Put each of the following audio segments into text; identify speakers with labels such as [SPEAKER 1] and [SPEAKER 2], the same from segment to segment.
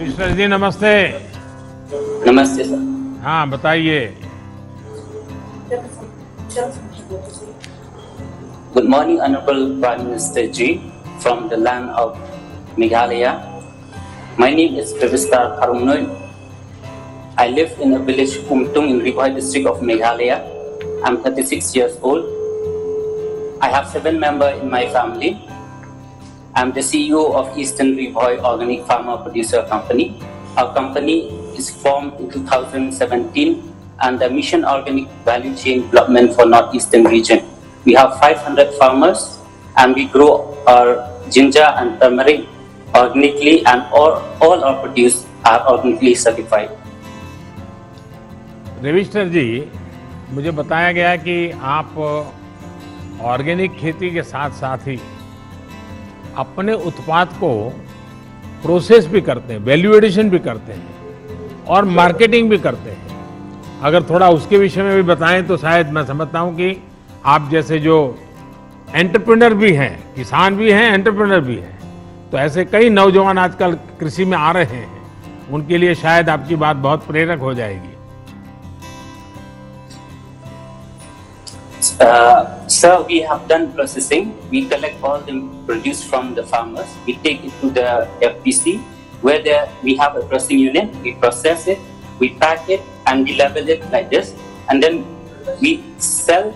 [SPEAKER 1] रविशंकर जी नमस्ते।
[SPEAKER 2] नमस्ते सर।
[SPEAKER 1] हाँ बताइए।
[SPEAKER 2] Good morning, Honorable Prime Minister Ji from the land of Meghalaya. My name is Ravistar Harunoi. I live in a village Kumtung in Ribhoi district of Meghalaya. I'm 36 years old. I have 7 members in my family. I'm the CEO of Eastern Ribhoi Organic Farmer Producer Company. Our company is formed in 2017 and the Mission Organic Value Chain Development for Northeastern region. We have 500 farmers and we grow our ginger and turmeric organically and all our produce are organically certified.
[SPEAKER 1] Ravishankar जी, मुझे बताया गया कि आप organic खेती के साथ साथ ही अपने उत्पाद को प्रोसेस भी करते हैं, वैल्यू एडिशन भी करते हैं और मार्केटिंग भी करते हैं। अगर थोड़ा उसके विषय में भी बताएं तो शायद मैं समझता हूं कि आप जैसे जो एंटरप्रेन्योर भी हैं, किसान भी हैं, एंटरप्रेन्योर भी हैं, तो ऐसे कई नौजवान आजकल कृषि में आ रहे हैं, उनके लिए शायद आपकी बात बहुत प्रेरक हो जाएगी।
[SPEAKER 2] Sir, we have done processing. We collect all the produce from the farmers. We take it to the FPC where we have a processing unit. We process it, we pack it, and we label it like this. And then we sell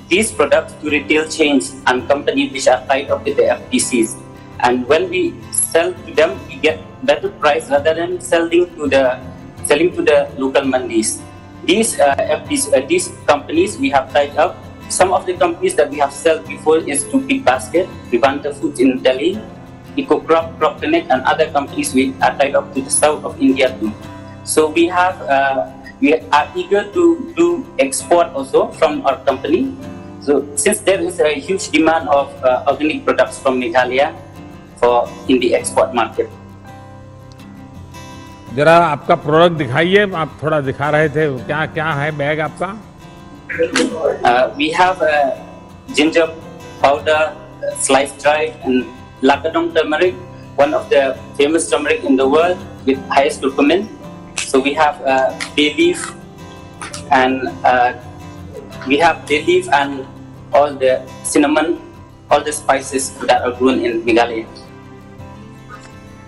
[SPEAKER 2] these products to retail chains and companies which are tied up with the FPCs. And when we sell to them, we get better price rather than selling to the local mandis. These companies we have tied up. Some of the companies that we have sold before is to Big Basket, Vivanta Foods in Delhi, EcoCrop, Crop Connect, and other companies we are tied up to the south of India too. So we are eager to do export also from our company. So since there is a huge demand of organic products from Meghalaya in the export market.
[SPEAKER 1] जरा आपका product दिखाइए, आप थोड़ा दिखा रहे थे, क्या क्या है बैग आपका?
[SPEAKER 2] We have ginger powder, sliced dried, and Lakadong turmeric, one of the famous turmeric in the world with highest curcumin. So we have bay leaf and all the cinnamon, all the spices that are grown in Meghalaya.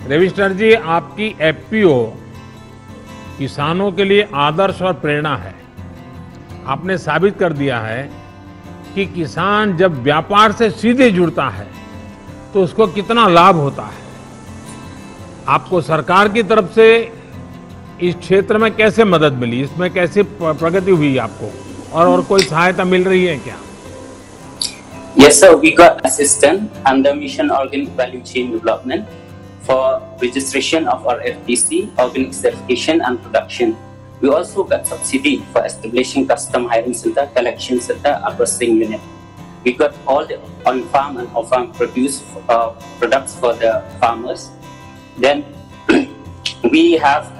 [SPEAKER 1] Ravishankar जी, आपकी FPO किसानों के लिए आदर्श और प्रेरणा है। आपने साबित कर दिया है कि किसान जब व्यापार से सीधे जुड़ता है तो उसको कितना लाभ होता है। आपको सरकार की तरफ से इस क्षेत्र में कैसे मदद मिली, इसमें कैसे प्रगति हुई आपको, और कोई सहायता मिल रही है क्या?
[SPEAKER 2] Yes sir, we got assistance under Mission Organic Value Chain Development for registration of our FPC, organic certification and production. We also got subsidy for establishing custom hiring center, collection center, and processing unit. We got all the on-farm and off-farm products for the farmers. Then we have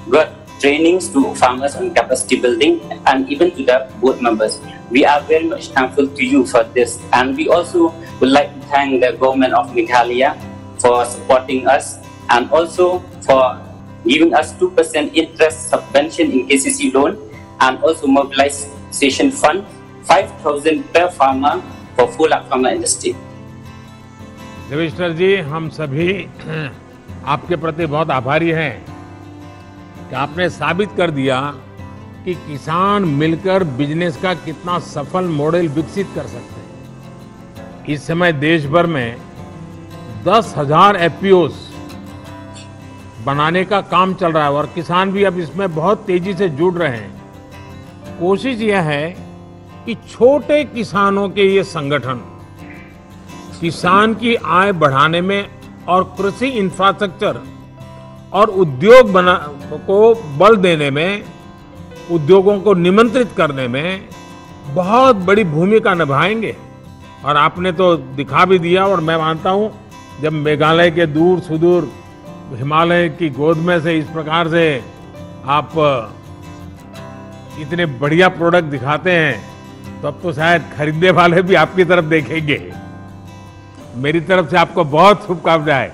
[SPEAKER 2] got trainings to farmers on capacity building and even to the board members. We are very much thankful to you for this, and we also would like to thank the government of Meghalaya for supporting us and also for giving us 2% interest subvention in KCC loan and also mobilization fund 5,000 per farmer for full farmer industry.
[SPEAKER 1] Ravishankar जी, हम सभी आपके प्रति बहुत आभारी हैं कि आपने साबित कर दिया कि किसान मिलकर बिजनेस का कितना सफल मॉडल विकसित कर सकते हैं। इस समय देश भर में 10,000 एफपीओस बनाने का काम चल रहा है और किसान भी अब इसमें बहुत तेजी से जुड़ रहे हैं। कोशिश यह है कि छोटे किसानों के ये संगठन किसान की आय बढ़ाने में और कृषि इंफ्रास्ट्रक्चर और उद्योग को बल देने में, उद्योगों को निमंत्रित करने में बहुत बड़ी भूमिका निभाएंगे। और आपने तो दिखा भी दिया, और मैं मानता हूं जब मेघालय के दूर सुदूर हिमालय की गोद में से इस प्रकार से आप इतने बढ़िया प्रोडक्ट दिखाते हैं तो अब तो शायद खरीदने वाले भी आपकी तरफ देखेंगे। मेरी तरफ से आपको बहुत शुभकामनाएं।